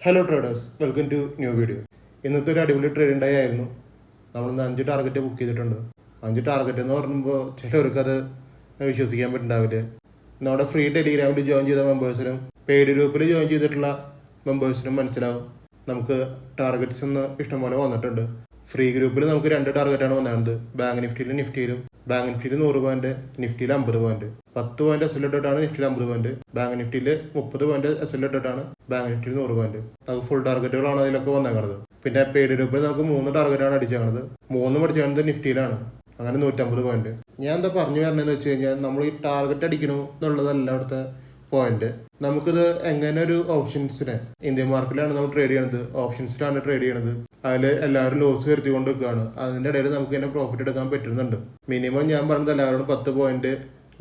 Hello traders, welcome to new video. ഇന്നത്തെ ഒരു അടിപൊളി ട്രേഡിംഗ് ഡേ ആയിരുന്നു. നമ്മളിന്ന് 5 ടാർഗറ്റ് ബുക്ക് ചെയ്തിട്ടുണ്ട്. 5 ടാർഗറ്റ് എന്ന് പറയുമ്പോൾ ചിലവർക്ക് അത് വിശ്വസിക്കാൻ പറ്റുന്നുണ്ടാവില്ല. നമ്മുടെ ഫ്രീ ടെലിഗ്രാമിൽ ജോയിൻ ചെയ്ത മെമ്പേഴ്സിനും പെയ്ഡ് ഗ്രൂപ്പിൽ ജോയിൻ ചെയ്തിട്ടുള്ള മെമ്പേഴ്സിനും മനസ്സിലാവും നമുക്ക് ടാർഗറ്റ്സ് ഒന്ന് ഇഷ്ടംപോലെ വന്നിട്ടുണ്ട്. ഫ്രീ ഗ്രൂപ്പിൽ നമുക്ക് 2 ടാർഗറ്റാണ് വന്നത്. ബാങ്ക് നിഫ്റ്റിയിലും ബാങ്ക് നിഫ്റ്റിയിൽ 100 പോയിന്റ്, നിഫ്റ്റിയിൽ 50 പോയിന്റ്. 10 പോയിന്റ് എസ് എൽ ഇട്ടിട്ടാണ് നിഫ്റ്റിയിൽ 50 പോയിന്റ്, ബാങ്ക് നിഫ്റ്റിയിൽ 30 പോയിന്റ് എസ് എൽ ഇട്ടിട്ടാണ് ബാങ്ക് നിഫ്റ്റിയിൽ 100 പോയിന്റ്. നമുക്ക് ഫുൾ ടാർഗറ്റുകളാണ് അതിലൊക്കെ വന്നേക്കണത്. പിന്നെ പെയ്ഡ് ഗ്രൂപ്പിൽ നമുക്ക് 3 ടാർഗറ്റാണ് അടിച്ചേക്കണത്. 3 അടിച്ചേക്കണത് നിഫ്റ്റിയിലാണ്. അങ്ങനെ 150 പോയിന്റ്. ഞാൻ എന്താ പറഞ്ഞു വരണമെന്ന് വെച്ച് കഴിഞ്ഞാൽ, നമ്മൾ ഈ ടാർഗറ്റ് അടിക്കണു എന്നുള്ളതല്ല അവിടുത്തെ പോയിന്റ്. നമുക്കിത് എങ്ങനെ ഒരു ഓപ്ഷൻസിനെ ഇന്ത്യൻ മാർക്കറ്റിലാണ് നമ്മൾ ട്രേഡ് ചെയ്യണത്, ഓപ്ഷൻസിലാണ് ട്രേഡ് ചെയ്യണത്. അതിൽ എല്ലാവരും ലോസ് വരുത്തിക്കൊണ്ട് നിൽക്കുകയാണ്. അതിൻ്റെ ഇടയിൽ നമുക്ക് തന്നെ പ്രോഫിറ്റ് എടുക്കാൻ പറ്റുന്നുണ്ട്. മിനിമം ഞാൻ പറഞ്ഞത് എല്ലാവരോടും 10 പോയിന്റ്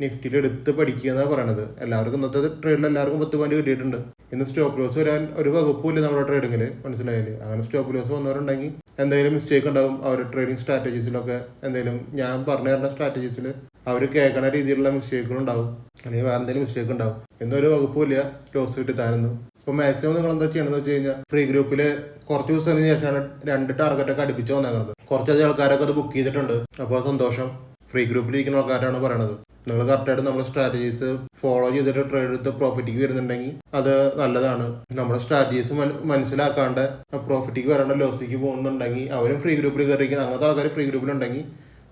നിഫ്റ്റിയിൽ എടുത്ത് പഠിക്കുക എന്നാണ് പറയണത്. എല്ലാവർക്കും ഇന്നത്തെ ട്രേഡിൽ എല്ലാവർക്കും 10 പോയിന്റ് കിട്ടിയിട്ടുണ്ട്. ഇന്ന് സ്റ്റോപ്പ് ലോസ് വരാൻ ഒരു വകുപ്പില്ല നമ്മുടെ ട്രേഡിങ്ങിൽ, മനസ്സിലായില്ലേ? അങ്ങനെ സ്റ്റോപ്പ് ലോസ് വന്നവരുണ്ടെങ്കിൽ എന്തെങ്കിലും മിസ്റ്റേക്ക് ഉണ്ടാവും അവരുടെ ട്രേഡിംഗ് സ്ട്രാറ്റജീസിലൊക്കെ. എന്തെങ്കിലും ഞാൻ പറഞ്ഞു തരുന്ന സ്ട്രാറ്റജീസിൽ അവർ കേൾക്കണ രീതിയിലുള്ള മിസ്റ്റേക്കുകളുണ്ടാവും, അല്ലെങ്കിൽ വേറെ എന്തെങ്കിലും മിസ്റ്റേക്ക് ഉണ്ടാവും. എന്നൊരു വകുപ്പില്ല ലോസ് കിട്ടി താനൊന്നും. അപ്പോൾ മാക്സിമം നിങ്ങൾ എന്താ ചെയ്യണമെന്ന് വെച്ച് കഴിഞ്ഞാൽ, ഫ്രീ ഗ്രൂപ്പിൽ കുറച്ച് ദിവസത്തിന് ശേഷമാണ് 2 ടാർഗറ്റൊക്കെ അടുപ്പിച്ച് വന്നേക്കുന്നത്. കുറച്ചധികം ആൾക്കാരൊക്കെ അത് ബുക്ക് ചെയ്തിട്ടുണ്ട്. അപ്പോൾ സന്തോഷം. ഫ്രീ ഗ്രൂപ്പിൽ ഇരിക്കുന്ന ആൾക്കാരാണ് പറയണത്. നിങ്ങൾ കറക്റ്റായിട്ട് നമ്മുടെ സ്ട്രാറ്റജീസ് ഫോളോ ചെയ്തിട്ട് ട്രേഡ് എടുത്ത് പ്രോഫിറ്റിക്ക് വരുന്നുണ്ടെങ്കിൽ അത് നല്ലതാണ്. നമ്മുടെ സ്ട്രാറ്റജീസ് മനസ്സിലാക്കാണ്ട് പ്രോഫിറ്റിക്ക് വരേണ്ട ലോസിക്ക് പോകുന്നുണ്ടെങ്കിൽ അവരും ഫ്രീ ഗ്രൂപ്പിൽ കയറിയിരിക്കണം. അങ്ങനത്തെ ആൾക്കാർ ഫ്രീ ഗ്രൂപ്പിലുണ്ടെങ്കിൽ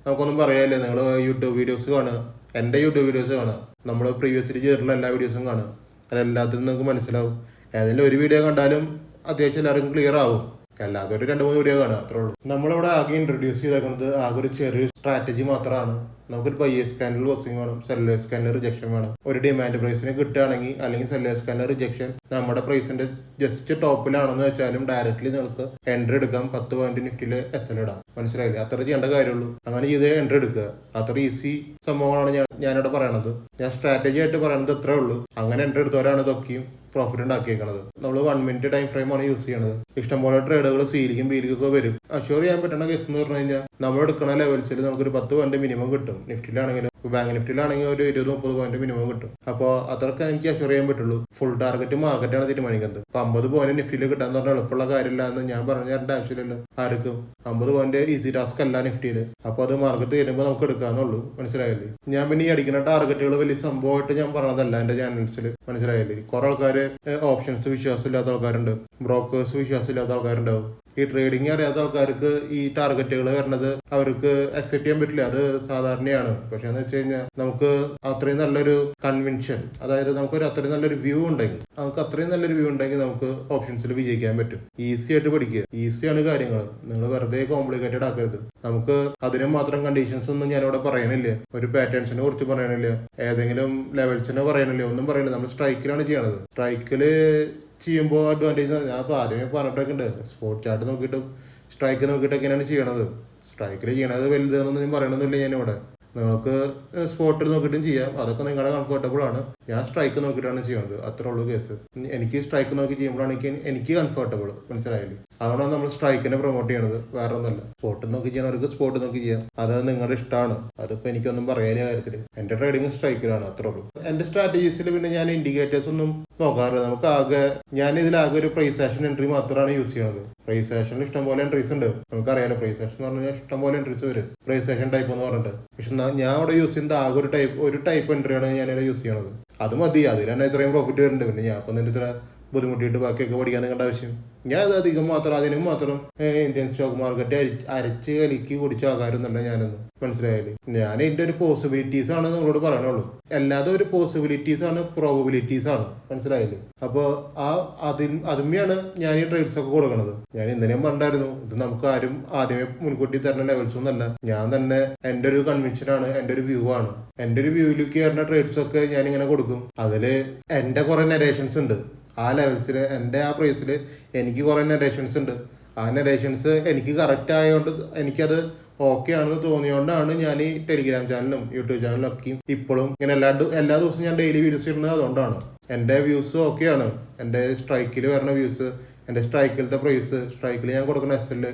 നമുക്കൊന്നും പറയാനില്ല. നിങ്ങൾ യൂട്യൂബ് വീഡിയോസ് കാണുക, എൻ്റെ യൂട്യൂബ് വീഡിയോസ് കാണുക, നമ്മൾ പ്രീവിയസ്ലി ചെയ്തിട്ടുള്ള എല്ലാ വീഡിയോസും കാണുക. അതെല്ലാത്തിനും നിങ്ങൾക്ക് മനസ്സിലാവും. ഏതെങ്കിലും ഒരു വീഡിയോ കണ്ടാലും അത്യാവശ്യം എല്ലാവർക്കും ക്ലിയർ ആവും. അല്ലാതെ ഒരു 2-3 വീഡിയോ കാണുക, അത്രേ ഉള്ളൂ. നമ്മളിവിടെ ആകെ ഇൻട്രൊഡ്യൂസ് ചെയ്തേക്കുന്നത് ആകെ ഒരു ചെറിയ സ്ട്രാറ്റജി മാത്രമാണ്. നമുക്കൊരു ബയേഴ്സ് സ്കാനിൽ ക്ലോസിംഗ് വേണം, സെല്ലേഴ്സ് സ്കാനിൽ റിജക്ഷൻ വേണം. ഒരു ഡിമാൻഡ് പ്രൈസിന് കിട്ടുകയാണെങ്കിൽ, അല്ലെങ്കിൽ സെല്ലേഴ്സ് സ്കാനിൽ റിജക്ഷൻ നമ്മുടെ പ്രൈസിന്റെ ജസ്റ്റ് ടോപ്പിലാണെന്ന് വെച്ചാലും ഡയറക്റ്റ്ലി നിങ്ങൾക്ക് എൻട്രി എടുക്കാം. 10 പോയിന്റ് നിഫ്റ്റിയിൽ എസ് എൽ ഇടാം. മനസ്സിലായില്ലേ? അത്ര ചെയ്യേണ്ട കാര്യമുള്ളൂ. അങ്ങനെ ചെയ്ത് എൻട്രി എടുക്കുക. അത്ര ഈസി സംഭവങ്ങളാണ് ഞാനിവിടെ പറയണത്. ഞാൻ സ്ട്രാറ്റജി ആയിട്ട് പറയണത് അത്രേ ഉള്ളൂ. അങ്ങനെ എൻട്രി എടുത്തവരാണ് ഇതൊക്കെയും പ്രോഫിറ്റ് ഉണ്ടാക്കിയേക്കുന്നത്. നമ്മൾ 1 മിനിറ്റ് ടൈം ഫ്രെയിം ആണ് യൂസ് ചെയ്യണത്. ഇഷ്ടംപോലെ ട്രേഡുകൾ സീലിക്കും ബീലിക്കൊക്കെ വരും. അഷ്യൂർ ചെയ്യാൻ പറ്റുന്ന കേസ് എന്ന് പറഞ്ഞു കഴിഞ്ഞാൽ, നമ്മൾ എടുക്കുന്ന ലെവൽസിൽ നമുക്കൊരു 10 പോയിന്റ് മിനിമം കിട്ടും. നിഫ്റ്റിയിലാണെങ്കിലും ബാങ്ക് നിഫ്റ്റിയിലാണെങ്കിൽ ഒരു 20-30 പോയിന്റ് മിനിമം കിട്ടും. അപ്പോൾ അത്രയൊക്കെ എനിക്ക് അഷ്യൂർ ചെയ്യാൻ പറ്റുള്ളൂ. ഫുൾ ടാർഗറ്റ് മാർക്കറ്റാണ് തീരുമാനിക്കുന്നത്. 50 പോയിന്റ് നിഫ്റ്റിയിൽ കിട്ടാന്ന് പറഞ്ഞാൽ എളുപ്പമുള്ള കാര്യമില്ല എന്ന് ഞാൻ പറഞ്ഞു തരേണ്ട ആവശ്യമില്ലല്ലോ ആർക്കും. 50 പോയിന്റ് ഈസി ടാസ്ക് അല്ല നിഫ്റ്റിയിൽ. അപ്പോൾ അത് മാർക്കറ്റ് തരുമ്പോൾ നമുക്ക് എടുക്കാന്നുള്ളൂ. മനസ്സിലായില്ലേ? ഞാൻ പിന്നെ ഈ അടിക്കുന്ന ടാർഗറ്റുകൾ വലിയ സംഭവമായിട്ട് ഞാൻ പറഞ്ഞതല്ല എൻ്റെ ചാനൽസിൽ. മനസ്സിലായില്ലേ? കുറെ ആൾക്കാർ ഓപ്ഷൻസ് വിശ്വാസമില്ലാത്ത ആൾക്കാരുണ്ട്, ബ്രോക്കേഴ്സ് വിശ്വാസമില്ലാത്ത ആൾക്കാരുണ്ടാവും. ഈ ട്രേഡിംഗ് അറിയാത്ത ആൾക്കാർക്ക് ഈ ടാർഗറ്റുകൾ വരുന്നത് അവർക്ക് അക്സെപ്റ്റ് ചെയ്യാൻ പറ്റില്ല. അത് സാധാരണയാണ്. പക്ഷെ എന്ന് വെച്ച് കഴിഞ്ഞാൽ, നമുക്ക് അത്രയും നല്ലൊരു കൺവിൻഷൻ, അതായത് നമുക്കൊരു അത്രയും നല്ലൊരു വ്യൂ ഉണ്ടെങ്കിൽ നമുക്ക് ഓപ്ഷൻസിൽ വിജയിക്കാൻ പറ്റും. ഈസി ആയിട്ട് പഠിക്കുക. ഈസിയാണ് കാര്യങ്ങൾ. നിങ്ങൾ വെറുതെ കോംപ്ലിക്കേറ്റഡ് ആക്കരുത്. നമുക്ക് അതിന് മാത്രം കണ്ടീഷൻസ് ഒന്നും ഞാനിവിടെ പറയണില്ല. ഒരു പാറ്റേൺസിനെ കുറിച്ച് പറയണില്ല, ഏതെങ്കിലും ലെവൽസിനെ പറയണില്ല, ഒന്നും പറയണില്ല. നമ്മൾ സ്ട്രൈക്കിലാണ് ചെയ്യണത്. സ്ട്രൈക്കില് ചെയ്യുമ്പോൾ അഡ്വാൻറ്റേജ് ഞാൻ ഇപ്പോൾ ആദ്യമേ പറഞ്ഞിട്ടൊക്കെ ഉണ്ട്. സ്പോട്ട് ചാർട്ട് നോക്കിയിട്ടും സ്ട്രൈക്ക് നോക്കിയിട്ടൊക്കെയാണ് ചെയ്യണത്. സ്ട്രൈക്കിൽ ചെയ്യണത് വലുതെന്നൊന്നും ഞാൻ പറയണമെന്നില്ല. ഞാനിവിടെ നിങ്ങൾക്ക് സ്പോട്ടിൽ നോക്കിയിട്ടും ചെയ്യാം. അതൊക്കെ നിങ്ങളുടെ കംഫർട്ടബിൾ ആണ്. ഞാൻ സ്ട്രൈക്ക് നോക്കിയിട്ടാണ് ചെയ്യുന്നത്. അത്രേ ഉള്ളൂ കേസ്. എനിക്ക് സ്ട്രൈക്ക് നോക്കി ചെയ്യുമ്പോഴാണ് എനിക്ക് കംഫർട്ടബിൾ. മനസ്സിലായില്ലേ? അതുകൊണ്ടാണ് നമ്മൾ സ്ട്രൈക്കിനെ പ്രൊമോട്ട് ചെയ്യണത്. വേറെ ഒന്നല്ല. സ്പോട്ട് നോക്കി ചെയ്യണവർക്ക് സ്പോട്ട് നോക്കി ചെയ്യാം. അത് നിങ്ങളുടെ ഇഷ്ടമാണ്. അതിപ്പോൾ എനിക്കൊന്നും പറയാൻ കാര്യത്തിൽ. എൻ്റെ ട്രേഡിങ് സ്ട്രൈക്കിലാണ്. അത്രേ ഉള്ളൂ. എൻ്റെ സ്ട്രാറ്റജീസിൽ പിന്നെ ഞാൻ ഇൻഡിക്കേറ്റേഴ്സ് ഒന്നും നോക്കാറില്ല. നമുക്ക് ഞാൻ ഇതിലാകെ ഒരു പ്രൈസ് ആക്ഷൻ എൻട്രി മാത്രമാണ് യൂസ് ചെയ്യണത്. പ്രൈസ് ആക്ഷനിൽ ഇഷ്ടംപോലെ എൻട്രീസ് ഉണ്ട്. നമുക്കറിയാലോ, പ്രൈസ് ആക്ഷൻ എന്ന് പറഞ്ഞാൽ ഇഷ്ടംപോലെ എൻട്രീസ് വരും. പ്രൈസ് ആക്ഷൻ ടൈപ്പ് എന്ന് പറഞ്ഞിട്ട്. പക്ഷെ ഞാൻ അവിടെ യൂസ് ചെയ്യുന്നത് ആകെ ഒരു ടൈപ്പ് എൻട്രിയാണ് ഞാനിവിടെ യൂസ് ചെയ്യണത്. അത് മതി. അതിൽ തന്നെ ഇത്രയും പ്രോഫിറ്റ് വരുന്നുണ്ട്. പിന്നെ ഞാൻ ഇപ്പം ഇത്ര ബുദ്ധിമുട്ടിയിട്ട് ബാക്കിയൊക്കെ പഠിക്കാൻ നിൽക്കേണ്ട ആവശ്യം. ഞാൻ അത് അതിനും മാത്രം ഇന്ത്യൻ സ്റ്റോക്ക് മാർക്കറ്റ് അരച്ച് കലിക്ക് കുടിച്ച ആൾക്കാരൊന്നുമല്ല ഞാനൊന്നും. മനസ്സിലായാലും ഞാൻ എൻ്റെ ഒരു പോസിബിലിറ്റീസ് ആണ് നിങ്ങളോട് പറയണുള്ളൂ. അല്ലാതെ ഒരു പോസിബിലിറ്റീസ് ആണ്, പ്രോബബിലിറ്റീസ് ആണ്. മനസ്സിലായില്ലേ? അപ്പോൾ അതുമ്മയാണ് ഞാൻ ഈ ട്രേഡ്സ് ഒക്കെ കൊടുക്കണത്. ഞാൻ ഇന്നലെയും പറഞ്ഞിട്ടായിരുന്നു, ഇത് നമുക്ക് ആരും ആദ്യമേ മുൻകൂട്ടി തരുന്ന ലെവൽസ് ഒന്നല്ല. ഞാൻ തന്നെ എൻ്റെ ഒരു കൺവിൻഷനാണ്, എൻ്റെ ഒരു വ്യൂ ആണ്. എൻ്റെ ഒരു വ്യൂയിലേക്ക് വരുന്ന ട്രേഡ്സ് ഒക്കെ ഞാനിങ്ങനെ കൊടുക്കും. അതിൽ എൻ്റെ കുറെ നരേഷൻസ് ഉണ്ട്. ആ ലെവൽസിൽ എൻ്റെ ആ പ്രൈസിൽ എനിക്ക് കുറേ നരേഷൻസ് ഉണ്ട്. ആ നരേഷൻസ് എനിക്ക് കറക്റ്റ് ആയതുകൊണ്ട്, എനിക്കത് ഓക്കെ ആണെന്ന് തോന്നിയോണ്ടാണ് ഞാൻ ഈ ടെലിഗ്രാം ചാനലും യൂട്യൂബ് ചാനലും ഒക്കെയും ഇപ്പോഴും ഇങ്ങനെ എല്ലാ ദിവസവും ഞാൻ ഡെയിലി വീഡിയോസ് ഇടുന്നത്. അതുകൊണ്ടാണ് എൻ്റെ വ്യൂസ് ഓക്കെയാണ്. എൻ്റെ സ്ട്രൈക്കിൽ വരുന്ന വ്യൂസ്, എൻ്റെ സ്ട്രൈക്കിലത്തെ പ്രൈസ്, സ്ട്രൈക്കിൽ ഞാൻ കൊടുക്കുന്ന എസ് എൽ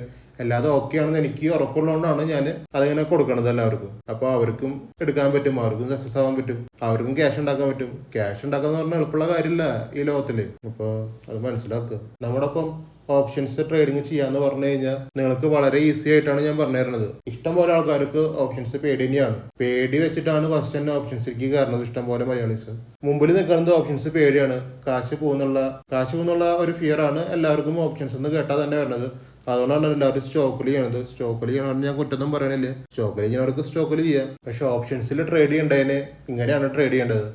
അല്ലാതെ ഓക്കെ ആണെന്ന് എനിക്ക് ഉറപ്പുള്ളതുകൊണ്ടാണ് ഞാൻ അതിങ്ങനെ കൊടുക്കണത് എല്ലാവർക്കും. അപ്പോൾ അവർക്കും എടുക്കാൻ പറ്റും, അവർക്കും സക്സസ് ആവാൻ പറ്റും, അവർക്കും ക്യാഷ് ഉണ്ടാക്കാൻ പറ്റും. ക്യാഷ് ഉണ്ടാക്കാന്ന് പറഞ്ഞാൽ എളുപ്പമുള്ള കാര്യമില്ല ഈ ലോകത്തില്. അപ്പോൾ അത് മനസ്സിലാക്കുക. നമ്മുടെ ഒപ്പം ഓപ്ഷൻസ് ട്രേഡിങ് ചെയ്യാന്ന് പറഞ്ഞു കഴിഞ്ഞാൽ നിങ്ങൾക്ക് വളരെ ഈസി ആയിട്ടാണ് ഞാൻ പറഞ്ഞു തരുന്നത്. ഇഷ്ടം പോലെ ആൾക്കാർക്ക് ഓപ്ഷൻസ് പേടി തന്നെയാണ്. പേടി വെച്ചിട്ടാണ് ഫസ്റ്റ് തന്നെ ഓപ്ഷൻസിലേക്ക് കയറുന്നത്. ഇഷ്ടം പോലെ മലയാളീസ് മുമ്പിൽ നിൽക്കുന്നത് ഓപ്ഷൻസ് പേടിയാണ്. കാശ് പോകുന്നുള്ള ഒരു ഫിയർ ആണ് എല്ലാവർക്കും ഓപ്ഷൻസ് എന്ന് കേട്ടാൽ തന്നെ വരുന്നത്. അതുകൊണ്ടാണ് എല്ലാവരും സ്റ്റോക്കിൽ ചെയ്യണത്. സ്റ്റോക്കിൽ ചെയ്യണമെന്ന് ഞാൻ കുറ്റൊന്നും പറയണില്ല. സ്റ്റോക്കിൽ ചെയ്യുന്നവർക്ക് സ്റ്റോക്കിൽ ചെയ്യാം. പക്ഷെ ഓപ്ഷൻസിൽ ട്രേഡ് ചെയ്യേണ്ടതിന് ഇങ്ങനെയാണ് ട്രേഡ് ചെയ്യേണ്ടത്.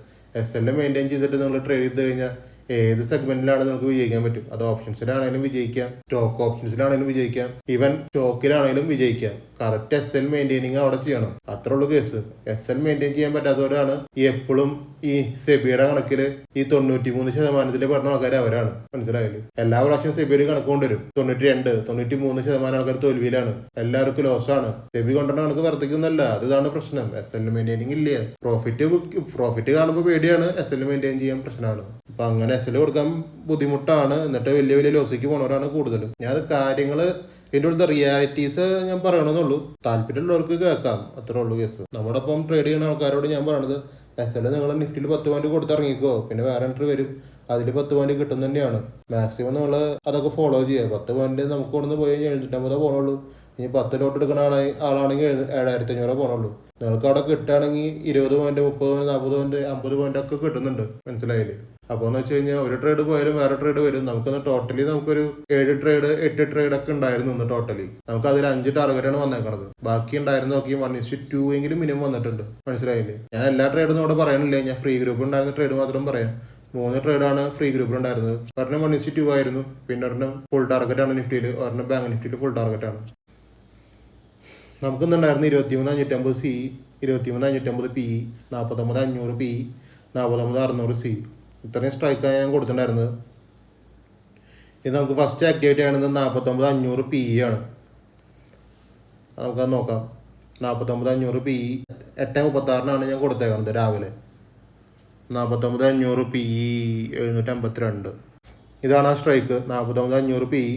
SL മെയിൻറ്റെയിൻ ചെയ്തിട്ട് നിങ്ങൾ ട്രേഡ് ചെയ്ത് കഴിഞ്ഞാൽ ഏത് സെഗ്മെന്റിലാണ് നിങ്ങൾക്ക് വിജയിക്കാൻ പറ്റും. അത് ഓപ്ഷൻസിലാണെങ്കിലും വിജയിക്കാം, സ്റ്റോക്ക് ഓപ്ഷൻസിലാണെങ്കിലും വിജയിക്കാം, ഈവൻ സ്റ്റോക്കിലാണെങ്കിലും വിജയിക്കാം. കറക്റ്റ് SL മെയിൻറ്റെയിനിങ് അവിടെ ചെയ്യണം. അത്ര ഉള്ളു കേസ്. SL മെയിൻറ്റെയിൻ ചെയ്യാൻ പറ്റാത്തവരാണ് ഈ എപ്പോഴും ഈ സെബിയുടെ കണക്കിൽ ഈ 93% പറഞ്ഞ ആൾക്കാർ അവരാണ്. മനസ്സിലായില്ലേ? എല്ലാ പ്രാവശ്യം സെബിയുടെ കണക്ക് കൊണ്ടുവരും. 92-93% ആൾക്കാർ തോൽവിയിലാണ്. എല്ലാവർക്കും ലോസാണ്. സെബി കൊണ്ടുവരുന്ന കണക്ക് വർദ്ധിക്കുന്നല്ല. അതാണ് പ്രശ്നം. SL മെയിൻറ്റെയിനിങ് ഇല്ല. പ്രോഫിറ്റ് കാണുമ്പോൾ പേടിയാണ്. SL മെയിൻറ്റെയിൻ ചെയ്യാൻ പ്രശ്നമാണ്. അപ്പൊ അങ്ങനെ SL കൊടുക്കാൻ ബുദ്ധിമുട്ടാണ്. എന്നിട്ട് വലിയ വലിയ ലോസിക്ക് പോണവരാണ് കൂടുതലും. ഞാൻ കാര്യങ്ങള് ഇതിൻ്റെ ഉള്ളത്തെ റിയാലിറ്റീസ് ഞാൻ പറയണമെന്നുള്ളൂ. താല്പര്യമുള്ളവർക്ക് കേൾക്കാം. അത്രേ ഉള്ളൂ കേസ്. നമ്മുടെ ഒപ്പം ട്രേഡ് ചെയ്യുന്ന ആൾക്കാരോട് ഞാൻ പറയണത് SL നിങ്ങൾ നിഫ്റ്റിയിൽ 10 പോയിന്റ് കൊടുത്തിറങ്ങിക്കോ. പിന്നെ വേറെ എൻട്രി വരും, അതിൽ 10 പോയിന്റ് കിട്ടും തന്നെയാണ്. മാക്സിമം നിങ്ങൾ അതൊക്കെ ഫോളോ ചെയ്യുക. 10 പോയിന്റ് നമുക്ക് കൊണ്ടു പോയി കഴിഞ്ഞാൽ 750 പോകണുള്ളൂ. ഇനി 10 ലോട്ട് എടുക്കുന്ന ആളാണെങ്കിൽ 7500 പോകണുള്ളൂ. നിങ്ങൾക്ക് അവിടെ കിട്ടുകയാണെങ്കിൽ 20 പോയിന്റ്, 30 പോയിന്റ്, 40 പോയിന്റ്, 50 പോയിന്റ് ഒക്കെ കിട്ടുന്നുണ്ട്. മനസ്സിലായില്ലേ? അപ്പോൾ എന്ന് വെച്ച് കഴിഞ്ഞാൽ ഒരു ട്രേഡ് പോയാലും വേറെ ട്രേഡ് വരും. നമുക്കൊന്ന് ടോട്ടലി നമുക്കൊരു 8 ട്രേഡ് ഒക്കെ ഉണ്ടായിരുന്നു ഇന്ന് ടോട്ടലി. നമുക്ക് അതിൽ 5 ടാർഗറ്റാണ് വന്നേക്കണത്. ബാക്കി ഉണ്ടായിരുന്നു നോക്കി 1:2 എങ്കിലും മിനിമം വന്നിട്ടുണ്ട്. മനസ്സിലായില്ലേ? ഞാൻ എല്ലാ ട്രേഡൊന്നും ഇവിടെ പറയണില്ല. ഞാൻ ഫ്രീ ഗ്രൂപ്പ് ഉണ്ടായിരുന്ന ട്രേഡ് മാത്രം പറയാം. 3 ട്രേഡാണ് ഫ്രീ ഗ്രൂപ്പിൽ ഉണ്ടായിരുന്നത്. ഒരെണ്ണം 1:2 ആയിരുന്നു. പിന്നെ ഒരെണ്ണം ഫുൾ ടാർഗറ്റാണ് നിഫ്റ്റിയിൽ, ഒരെണ്ണം bank നിഫ്റ്റിയിൽ full ടാർഗറ്റാണ്. നമുക്കിന്നുണ്ടായിരുന്നു 23,550 CE, 23,550 PE, 49,500 PE, 49,600 CE. ഇത്രയും സ്ട്രൈക്കാണ് ഞാൻ കൊടുത്തിട്ടുണ്ടായിരുന്നത്. ഇത് നമുക്ക് ഫസ്റ്റ് ആക്ടിവേറ്റ് ചെയ്യണത് 49,500 PE ആണ്. നമുക്കത് നോക്കാം. 49,500 PE 8:36 ഞാൻ കൊടുത്തേക്കുന്നത് രാവിലെ. 49,500 PE 752. ഇതാണ് ആ സ്ട്രൈക്ക്. 49,500 PE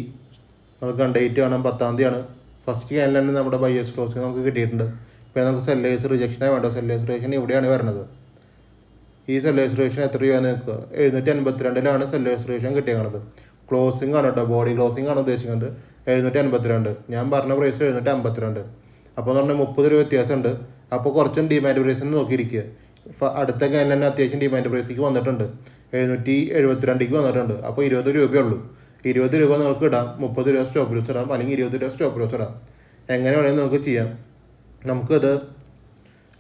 നമുക്ക് ഡേറ്റ് കാണാം. 10-ാം തീയതിയാണ്. ഫസ്റ്റ് ക്യാനിൽ തന്നെ നമ്മുടെ ബയേഴ്സ് ക്ലോസിങ് നമുക്ക് കിട്ടിയിട്ടുണ്ട്. പിന്നെ നമുക്ക് സെല്ലേഴ്സ് റിജക്ഷനാണ് വേണ്ട. സെല്ലേഴ്സ് റിജക്ഷൻ ഇവിടെയാണ് വരുന്നത്. ഈ സെല്ലേഴ്സ് റിജക്ഷൻ എത്ര രൂപയാണ് നിൽക്കുക? 752 സെല്ലേഴ്സ് റിജക്ഷൻ കിട്ടിയത്. ക്ലോസിംഗ് ആണ് കേട്ടോ, ബോഡി ക്ലോസിംഗ് ആണ് ഉദ്ദേശിക്കുന്നത്. 752. ഞാൻ പറഞ്ഞ പ്രൈസ് 752. അപ്പോൾ എന്ന് പറഞ്ഞാൽ 30 രൂപ വ്യത്യാസമുണ്ട്. അപ്പോൾ കുറച്ചും ഡിമാൻഡ് പ്രൈസിന് നോക്കിയിരിക്കുക. അടുത്ത ക്യാനിൽ തന്നെ അത്യാവശ്യം ഡിമാൻഡ് പ്രൈസിലേക്ക് വന്നിട്ടുണ്ട്. 772 വന്നിട്ടുണ്ട്. അപ്പോൾ 20 രൂപയുള്ളൂ. 20 രൂപ നിങ്ങൾക്ക് ഇടാം, 30 രൂപ സ്റ്റോപ്പ് ലോസ് ഇടാം, അല്ലെങ്കിൽ 20 രൂപ സ്റ്റോപ്പ് ലോസ് ഇടാം. എങ്ങനെ വേണമെങ്കിൽ നമുക്ക് ചെയ്യാം. നമുക്കത്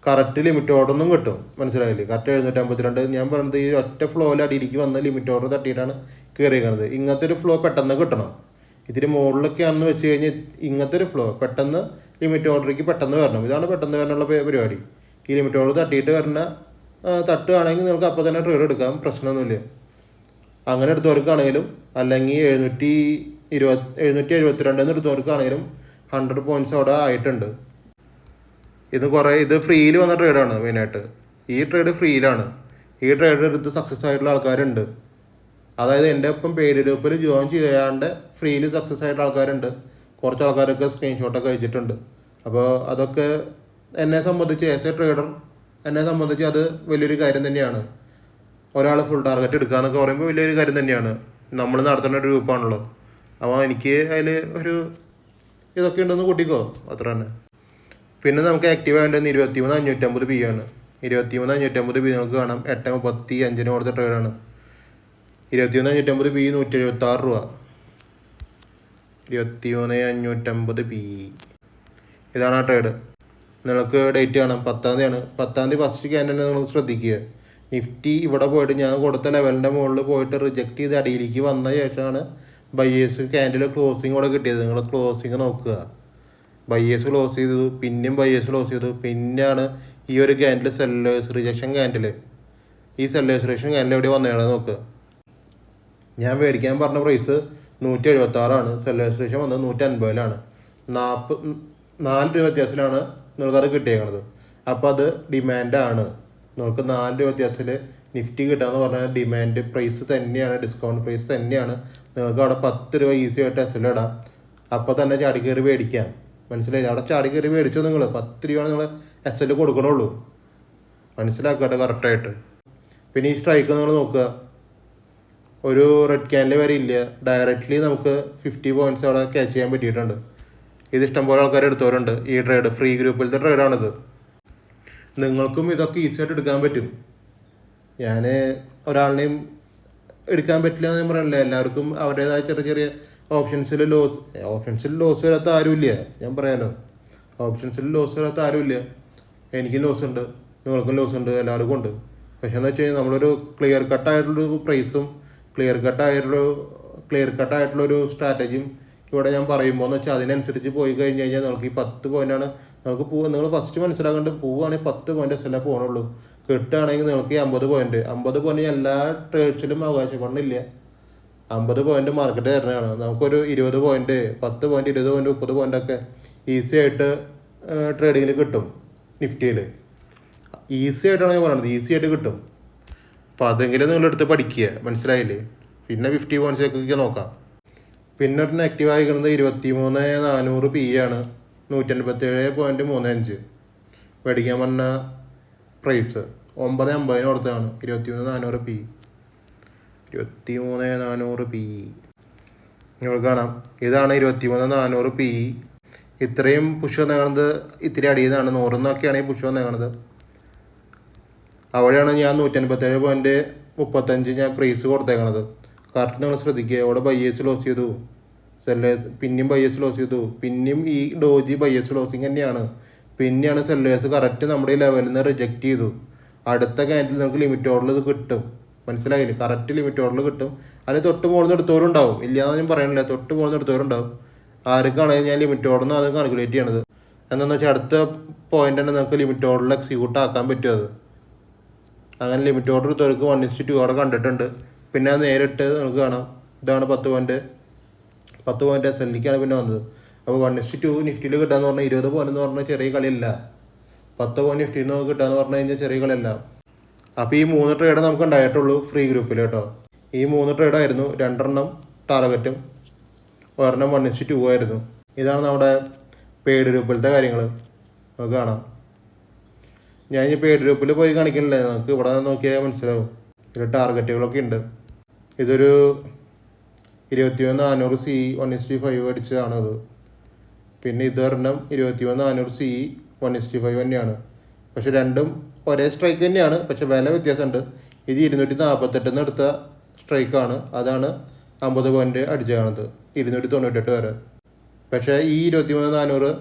കറക്റ്റ് ലിമിറ്റ് ഓർഡറൊന്നും കിട്ടും. മനസ്സിലായില്ലേ? കറക്റ്റ് 752. ഞാൻ പറഞ്ഞത് ഈ ഒറ്റ ഫ്ലോയിൽ അടിയിലേക്ക് വന്ന് ലിമിറ്റ് ഓർഡർ തട്ടിയിട്ടാണ് കയറിയിരിക്കുന്നത്. ഇങ്ങനത്തെ ഒരു ഫ്ലോ പെട്ടെന്ന് കിട്ടണം. ഇതിന് മുകളിലൊക്കെ ആണെന്ന് വെച്ച് കഴിഞ്ഞാൽ ഇങ്ങനത്തെ ഒരു ഫ്ലോ പെട്ടെന്ന് ലിമിറ്റ് ഓർഡറിലേക്ക് പെട്ടെന്ന് വരണം. ഇതാണ് പെട്ടെന്ന് വരാനുള്ള പരിപാടി. ഈ ലിമിറ്റ് ഓർഡർ തട്ടിയിട്ട് തട്ടുകയാണെങ്കിൽ നിങ്ങൾക്ക് അപ്പോൾ തന്നെ ട്രേഡ് എടുക്കാം. പ്രശ്നമൊന്നുമില്ല. അങ്ങനെ എടുത്തവർക്കാണെങ്കിലും അല്ലെങ്കിൽ 772 എടുത്തവർക്കാണെങ്കിലും 100 പോയിന്റ്സ് അവിടെ ആയിട്ടുണ്ട്. ഇത് ഫ്രീയിൽ വന്ന ട്രേഡാണ് മെയിനായിട്ട്. ഈ ട്രേഡ് ഫ്രീയിലാണ്. ഈ ട്രേഡ് എടുത്ത് സക്സസ് ആയിട്ടുള്ള ആൾക്കാരുണ്ട്. അതായത് എൻ്റെ ഒപ്പം പെയ്ഡ് ഗ്രൂപ്പിൽ ജോയിൻ ചെയ്യാണ്ട് ഫ്രീയിൽ സക്സസ് ആയിട്ടുള്ള ആൾക്കാരുണ്ട്. കുറച്ച് ആൾക്കാരൊക്കെ സ്ക്രീൻഷോട്ടൊക്കെ അയച്ചിട്ടുണ്ട്. അപ്പോൾ അതൊക്കെ എന്നെ സംബന്ധിച്ച് ആസ് എ ട്രേഡർ എന്നെ സംബന്ധിച്ച് അത് വലിയൊരു കാര്യം തന്നെയാണ്. ഒരാൾ ഫുൾ ടാർഗറ്റ് എടുക്കുക എന്നൊക്കെ പറയുമ്പോൾ വലിയൊരു കാര്യം തന്നെയാണ്. നമ്മൾ നടത്തുന്ന ഒരു ഗ്രൂപ്പാണല്ലോ. അപ്പോൾ എനിക്ക് അതിൽ ഒരു ഇതൊക്കെ ഉണ്ടെന്ന് കൂട്ടിക്കോ, അത്ര തന്നെ. പിന്നെ നമുക്ക് ആക്റ്റീവ് ആവേണ്ടത് 23,550 PE ആണ്. 23,550 PE നമുക്ക് കാണാം. 8:35 കൊടുത്ത ട്രേഡാണ്. 23,550 PE 176 രൂപ. 23,550 PE ഇതാണ് ആ ട്രേഡ്. നിങ്ങൾക്ക് ഡേറ്റ് കാണാം. 10-ാം തീയതിയാണ്. 10-ാം തീയതി ഫസ്റ്റ് ക്യാൻഡിൽ നിങ്ങൾ ശ്രദ്ധിക്കുക. നിഫ്റ്റി ഇവിടെ പോയിട്ട് ഞാൻ കൊടുത്ത ലെവലിൻ്റെ മുകളിൽ പോയിട്ട് റിജക്റ്റ് ചെയ്ത് അടിയിലേക്ക് വന്ന ശേഷമാണ് ബയേഴ്സ് ക്യാൻഡിൽ ക്ലോസിങ് ഇവിടെ കിട്ടിയത്. നിങ്ങൾ ക്ലോസിങ് നോക്കുക. ബയേഴ്സ് ക്ലോസ് ചെയ്തു, പിന്നെയും ബയേഴ്സ് ക്ലോസ് ചെയ്തു, പിന്നെയാണ് ഈ ഒരു ക്യാൻഡിൽ സെല്ലേഴ്സ് റിജക്ഷൻ ക്യാൻഡിൽ. ഈ സെല്ലേഴ്സ് റിജക്ഷൻ ക്യാൻഡിൽ എവിടെ വന്നതാണ് നോക്കുക. ഞാൻ മേടിക്കാൻ പറഞ്ഞ പ്രൈസ് 176. സെല്ലേഴ്സ് റിജക്ഷൻ വന്നത് 150. 4 രൂപ വ്യത്യാസത്തിലാണ് നിങ്ങൾക്കത് കിട്ടിയേക്കണത്. അപ്പോൾ അത് ഡിമാൻഡാണ്. നിങ്ങൾക്ക് 4 രൂപ വ്യത്യാസത്തിൽ നിഫ്റ്റി കിട്ടുകയെന്ന് പറഞ്ഞാൽ ഡിമാൻഡ് പ്രൈസ് തന്നെയാണ്, ഡിസ്കൗണ്ട് പ്രൈസ് തന്നെയാണ്. നിങ്ങൾക്ക് അവിടെ 10 രൂപ ഈസി ആയിട്ട് SL ഇടാം. അപ്പോൾ തന്നെ ചാടി കയറി മേടിക്കാം. മനസ്സിലായില്ല? അവിടെ ചാടി കയറി മേടിച്ചോ നിങ്ങൾ. 10 രൂപയാണ് നിങ്ങൾ SL കൊടുക്കണുള്ളൂ. മനസ്സിലാക്കട്ടെ കറക്റ്റായിട്ട്. പിന്നെ ഈ സ്ട്രൈക്ക് നിങ്ങൾ നോക്കുക, ഒരു റെഡ് ക്യാനിൽ വരെ ഇല്ല. ഡയറക്റ്റ്ലി നമുക്ക് 50 പോയിൻറ്റ്സ് അവിടെ ക്യാച്ച് ചെയ്യാൻ പറ്റിയിട്ടുണ്ട്. ഇത് ഇഷ്ടംപോലെ ആൾക്കാർ എടുത്തവരുണ്ട്. ഈ ട്രേഡ് ഫ്രീ ഗ്രൂപ്പിലത്തെ ട്രേഡാണിത്. നിങ്ങൾക്കും ഇതൊക്കെ ഈസി ആയിട്ട് എടുക്കാൻ പറ്റും. ഞാൻ ഒരാളിനെയും എടുക്കാൻ പറ്റില്ല എന്ന് ഞാൻ പറയണില്ല. എല്ലാവർക്കും അവരുടേതായ ചെറിയ ചെറിയ ഓപ്ഷൻസിൽ ലോസ് വരാത്ത ആരുമില്ല. ഞാൻ പറയാലോ, ഓപ്ഷൻസിൽ ലോസ് വരാത്ത ആരുമില്ല. എനിക്കും ലോസ് ഉണ്ട്, നിങ്ങൾക്കും ലോസ് ഉണ്ട്, എല്ലാവർക്കും ഉണ്ട്. പക്ഷേ എന്ന് വെച്ച് കഴിഞ്ഞാൽ നമ്മളൊരു ക്ലിയർ കട്ടായിട്ടുള്ളൊരു പ്രൈസും ക്ലിയർ കട്ടായിട്ടുള്ളൊരു സ്ട്രാറ്റജിയും ഇവിടെ ഞാൻ പറയുമ്പോൾ എന്ന് വെച്ചാൽ അതിനനുസരിച്ച് പോയി കഴിഞ്ഞ് കഴിഞ്ഞാൽ നിങ്ങൾക്ക് ഈ 10 പോയിൻ്റാണ് നിങ്ങൾക്ക് നിങ്ങൾ ഫസ്റ്റ് മനസ്സിലാക്കേണ്ടത്. പോവുകയാണെങ്കിൽ 10 പോയിൻ്റ് SL പോകണുള്ളൂ. കിട്ടുകയാണെങ്കിൽ നിങ്ങൾക്ക് ഈ 50 പോയിൻ്റ് എല്ലാ ട്രേഡ്സിലും അവകാശപ്പെടണില്ല. 50 പോയിൻ്റ് മാർക്കറ്റ് തരുന്നതാണ്. നമുക്കൊരു 20 പോയിൻ്റ് 10 പോയിൻ്റ് 20 പോയിൻ്റ് 30 പോയിൻ്റൊക്കെ ഈസി ആയിട്ട് ട്രേഡിങ്ങിൽ കിട്ടും. നിഫ്റ്റിയിൽ ഈസി ആയിട്ടാണ് ഞാൻ പറയുന്നത്, ഈസി ആയിട്ട് കിട്ടും. അപ്പോൾ അതെങ്കിലും നിങ്ങളെടുത്ത് പഠിക്കുക. മനസ്സിലായില്ലേ? പിന്നെ 50 പോയിൻറ്റ്സൊക്കെ നോക്കാം. പിന്നെ ഒരു നെഗറ്റീവ് ആയിരിക്കുന്നത് 23,400 PE ആണ്. 187.35 മേടിക്കാൻ പറഞ്ഞ പ്രൈസ് 9.50 കൊടുത്തതാണ്. 23,400 PE. 23,400 PE നിങ്ങൾ കാണാം. ഇതാണ് 23,400 PE. ഇത്രയും പുഷ് വന്നേക്കണത് ഇത്തിരി അടിയുന്നതാണ്. 100 ഈ പുഷ് വന്നേക്കണത്. അവിടെയാണ് ഞാൻ 187.35 ഞാൻ പ്രൈസ് കൊടുത്തേക്കണത്. കറക്റ്റ് നിങ്ങൾ ശ്രദ്ധിക്കുക. അവിടെ ബയ്യേഴ്സ് ലോസ് ചെയ്തു, സെല്ലേഴ്സ് പിന്നെയും ബയ്യേഴ്സ് ലോസ് ചെയ്തു, പിന്നെയും ഈ ഡോജി ബയ്യേഴ്സ് ലോസിങ് തന്നെയാണ്. പിന്നെയാണ് സെല്ലേഴ്സ് കറക്റ്റ് നമ്മുടെ ഈ ലെവലിൽ നിന്ന് റിജക്റ്റ് ചെയ്തു. അടുത്ത ക്യാൻഡിൽ നമുക്ക് ലിമിറ്റ് ഓർഡറിൽ ഇത് കിട്ടും. മനസ്സിലായില്ലേ? കറക്റ്റ് ലിമിറ്റ് ഓർഡറിൽ കിട്ടും. അതിൽ തൊട്ട് മുകളിൽ എടുത്തവരുണ്ടാവും, ഇല്ലയെന്ന് ഞാൻ പറയണില്ല. തൊട്ട് മുകളിൽ എടുത്തവരുണ്ടാവും. ആർക്കാണെങ്കിൽ ഞാൻ ലിമിറ്റ് ഓർഡറിന് അത് കാൽക്കുലേറ്റ് ചെയ്യണത്. എന്താണെന്ന് വെച്ചാൽ അടുത്ത പോയിന്റ് തന്നെ നമുക്ക് ലിമിറ്റ് ഓർഡറിൽ എക്സിക്യൂട്ട് ആക്കാൻ പറ്റും. അത് അങ്ങനെ ലിമിറ്റ് ഓർഡർ എടുത്തവർക്ക് 1:2 അവിടെ കണ്ടിട്ടുണ്ട്. പിന്നെ അത് നേരിട്ട് നമുക്ക് കാണാം. ഇതാണ് 10 പോയിന്റ് SLക്കാണ് പിന്നെ വന്നത്. അപ്പോൾ 1:2 നിഫ്റ്റിയിൽ കിട്ടാന്ന് പറഞ്ഞാൽ 20 പോയിന്റ് എന്ന് പറഞ്ഞാൽ ചെറിയ കളിയല്ല. 10 പോയിന്റ് നിഫ്റ്റിയിൽ നിന്ന് കിട്ടാന്ന് പറഞ്ഞു കഴിഞ്ഞാൽ ചെറിയ കളിയല്ല. അപ്പോൾ ഈ 3 ട്രേഡ് നമുക്ക് ഉണ്ടായിട്ടുള്ളൂ ഫ്രീ ഗ്രൂപ്പിൽ കേട്ടോ. ഈ 3 ട്രേഡായിരുന്നു. 2 ടാർഗറ്റും 1 1:2 ആയിരുന്നു. ഇതാണ് നമ്മുടെ പെയ്ഡ് ഗ്രൂപ്പിലത്തെ കാര്യങ്ങൾ. നമുക്ക് കാണാം. ഞാൻ ഈ പെയ്ഡ് ഗ്രൂപ്പിൽ പോയി കാണിക്കണില്ലേ, നമുക്ക് ഇവിടെ നോക്കിയാൽ മനസ്സിലാവും. ഇതിൽ ടാർഗറ്റുകളൊക്കെ ഉണ്ട്. ഇതൊരു 23,400 CE 1:5 അടിച്ചതാണത്. പിന്നെ ഇത് 23,400 CE 1:5 തന്നെയാണ്. പക്ഷെ രണ്ടും ഒരേ സ്ട്രൈക്ക് തന്നെയാണ്, പക്ഷെ വില വ്യത്യാസമുണ്ട്. ഇത് 248 എടുത്ത സ്ട്രൈക്കാണ്. അതാണ് 50 പോയിന്റ് അടിച്ചതാണത് 298 വരെ. പക്ഷേ ഈ 23,400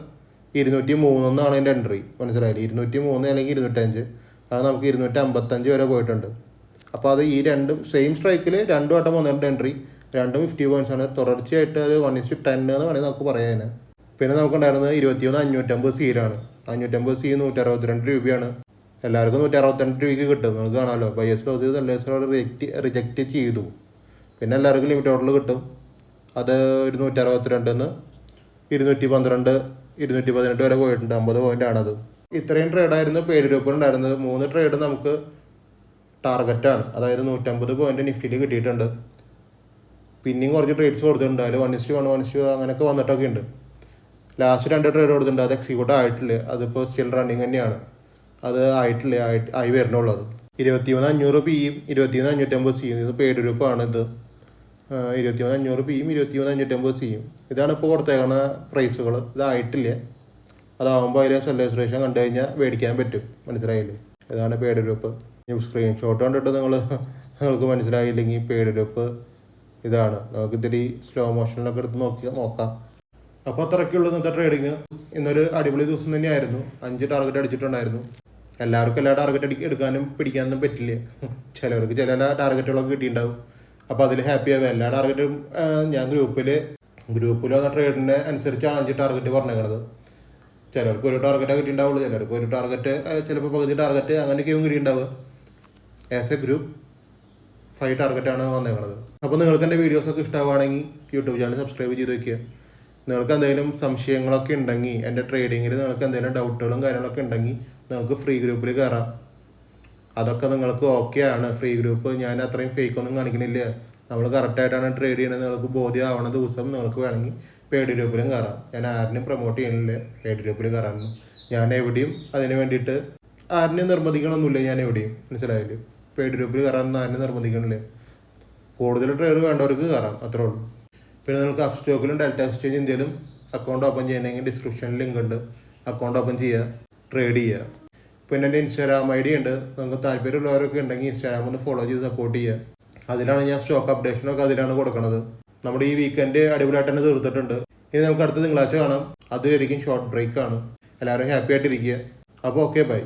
203 എൻ്റെ എൻട്രി. മനസ്സിലായില്ലേ? 203 അല്ലെങ്കിൽ 205. അത് നമുക്ക് 255 വരെ പോയിട്ടുണ്ട്. അപ്പോൾ അത് ഈ രണ്ടും സെയിം സ്ട്രൈക്കിൽ 2 വട്ടം വന്നിട്ടുണ്ട് എൻട്രി. രണ്ടും 50 പോയിൻറ്റ്സ് ആണ്. തുടർച്ചയായിട്ട് അത് 1:10 എന്ന് വേണമെങ്കിൽ നമുക്ക് പറയാൻ. പിന്നെ നമുക്കുണ്ടായിരുന്നത് 21,550 CE. 550 CE 162 രൂപയാണ്. എല്ലാവർക്കും 162 രൂപയ്ക്ക് കിട്ടും. നമുക്ക് കാണാമല്ലോ. ബയേഴ്സ് ലോസ് ചെയ്ത് സെല്ലേഴ്സ് റിജക്റ്റ് ചെയ്തു. പിന്നെ എല്ലാവർക്കും ലിമിറ്റ് ഓർഡറിൽ കിട്ടും. അത് 162 212 218 വരെ പോയിട്ടുണ്ട്. 50 പോയിന്റ് ആണത്. ഇത്രയും ട്രേഡായിരുന്നു പെയ്ഡ് ഗ്രൂപ്പിൽ ഉണ്ടായിരുന്നത്. 3 ട്രേഡ് നമുക്ക് ടാർഗറ്റാണ്. അതായത് 150 പോയിന്റ് നിഫ്റ്റിയിൽ കിട്ടിയിട്ടുണ്ട്. പിന്നെയും കുറച്ച് ട്രേഡ്സ് കൊടുത്തിട്ടുണ്ട്. അതിൽ 1:1 1:2 അങ്ങനെയൊക്കെ വന്നിട്ടൊക്കെ ഉണ്ട്. ലാസ്റ്റ് 2 ട്രേഡ് കൊടുത്തിട്ടുണ്ട്. അത് എക്സിക്യൂട്ട് ആയിട്ടില്ല. അതിപ്പോൾ സ്റ്റിൽ റണ്ണിങ് തന്നെയാണ്. അത് ആയിട്ടില്ല, ആയി വരണുള്ളത്. 23,500 PE 23,550 CE. ഇത് പെയ്ഡ് ഗ്രൂപ്പാണ്. ഇത് 23,500 PE 23,550 CE. ഇതാണ് ഇപ്പോൾ കൊടുത്തേക്കുന്ന പ്രൈസുകൾ. ഇതായിട്ടില്ല. അതാവുമ്പോൾ അതിലെ സെല്ലേഴ്സ് റേഷൻ കണ്ടു കഴിഞ്ഞാൽ മേടിക്കാൻ പറ്റും. മനസ്സിലായില്ലേ? ഇതാണ് പെയ്ഡ് ഗ്രൂപ്പ്. സ്ക്രീൻഷോട്ട് കണ്ടിട്ട് നിങ്ങൾക്ക് മനസ്സിലായില്ലെങ്കിൽ പെയ്ഡ് ഗ്രൂപ്പ് ഇതാണ്. നമുക്ക് ഇത്തിരി സ്ലോ മോഷനിലൊക്കെ എടുത്ത് നോക്കാം. അപ്പോൾ അത്രയ്ക്കുള്ളൂ ഇന്നത്തെ ട്രേഡിങ്. ഇന്നൊരു അടിപൊളി ദിവസം തന്നെയായിരുന്നു. 5 ടാർഗറ്റ് അടിച്ചിട്ടുണ്ടായിരുന്നു. എല്ലാവർക്കും എല്ലാ ടാർഗറ്റ് എടുക്കാനും പിടിക്കാനൊന്നും പറ്റില്ല. ചിലവർക്ക് ചില ടാർഗറ്റുകളൊക്കെ കിട്ടിയിട്ടുണ്ടാവും. അപ്പോൾ അതിൽ ഹാപ്പി ആവുക. എല്ലാ ടാർഗറ്റും ഞാൻ ഗ്രൂപ്പിൽ വന്ന ട്രേഡിനെ അനുസരിച്ചാണ് 5 ടാർഗറ്റ് പറഞ്ഞേക്കണത്. ചിലർക്ക് ഒരു ടാർഗറ്റാണ് കിട്ടിയിട്ടുണ്ടാവുള്ളൂ, ചിലർക്ക് ഒരു ടാർഗറ്റ്, ചിലപ്പോൾ പകുതി ടാർഗറ്റ്, അങ്ങനെയൊക്കെയും കിട്ടിയിട്ടുണ്ടാവുക. ആസ് എ ഗ്രൂപ്പ് 5 ടാർഗറ്റാണ് വന്നേക്കണത്. അപ്പോൾ നിങ്ങൾക്ക് എൻ്റെ വീഡിയോസൊക്കെ ഇഷ്ടമാണെങ്കിൽ യൂട്യൂബ് ചാനൽ സബ്സ്ക്രൈബ് ചെയ്ത് വയ്ക്കുക. നിങ്ങൾക്ക് എന്തെങ്കിലും സംശയങ്ങളൊക്കെ ഉണ്ടെങ്കിൽ, എൻ്റെ ട്രേഡിങ്ങിൽ നിങ്ങൾക്ക് എന്തെങ്കിലും ഡൗട്ടുകളും കാര്യങ്ങളൊക്കെ ഉണ്ടെങ്കിൽ നിങ്ങൾക്ക് ഫ്രീ ഗ്രൂപ്പിൽ കയറാം. അതൊക്കെ നിങ്ങൾക്ക് ഓക്കെ ആണ്. ഫ്രീ ഗ്രൂപ്പ് ഞാൻ അത്രയും ഫേക്ക് ഒന്നും കാണിക്കുന്നില്ല. നമ്മൾ കറക്റ്റായിട്ടാണ് ട്രേഡ് ചെയ്യണത്. നിങ്ങൾക്ക് ബോധ്യമാവണ ദിവസം നിങ്ങൾക്ക് വേണമെങ്കിൽ പെയ്ഡ് ഗ്രൂപ്പിലും കയറാം. ഞാൻ ആരിനും പ്രൊമോട്ട് ചെയ്യണില്ല പെയ്ഡ് ഗ്രൂപ്പിൽ കയറാനൊന്നും. ഞാൻ എവിടെയും അതിന് വേണ്ടിയിട്ട് ആരിനെ നിർബന്ധിക്കണമൊന്നുമില്ല. ഞാൻ എവിടെയും മനസ്സിലായില്ലേ, പെയ്ഡ് ഗ്രൂപ്പിൽ കയറാനൊന്നും ആരിനെ നിർബന്ധിക്കണില്ല. കൂടുതൽ ട്രേഡ് വേണ്ടവർക്ക് കയറാം, അത്രേ ഉള്ളൂ. പിന്നെ നിങ്ങൾക്ക് അപ്സ്റ്റോക്കിലും ഡെൽറ്റ എക്സ്ചേഞ്ച് ഇന്ത്യയിലും അക്കൗണ്ട് ഓപ്പൺ ചെയ്യണമെങ്കിൽ ഡിസ്ക്രിപ്ഷനിൽ ലിങ്ക് ഉണ്ട്. അക്കൗണ്ട് ഓപ്പൺ ചെയ്യുക, ട്രേഡ് ചെയ്യുക. പിന്നെ എൻ്റെ ഇൻസ്റ്റാഗ്രാം ID ഉണ്ട്. നിങ്ങൾക്ക് താല്പര്യമുള്ളവരൊക്കെ ഉണ്ടെങ്കിൽ ഇൻസ്റ്റാഗ്രാം ഒന്ന് ഫോളോ ചെയ്ത് സപ്പോർട്ട് ചെയ്യുക. അതിലാണ് ഞാൻ സ്റ്റോക്ക് അപ്ഡേഷനൊക്കെ അതിലാണ് കൊടുക്കുന്നത്. നമ്മുടെ ഈ വീക്കെൻഡ് അടിപൊളിയായിട്ട് തന്നെ തീർത്തിട്ടുണ്ട്. ഇനി നമുക്ക് അടുത്ത തിങ്കളാഴ്ച കാണാം. അതുവരെയും ഷോർട്ട് ബ്രേക്ക് ആണ്. എല്ലാവരും ഹാപ്പി ആയിട്ടിരിക്കുക. അപ്പോൾ ഓക്കെ, ബൈ.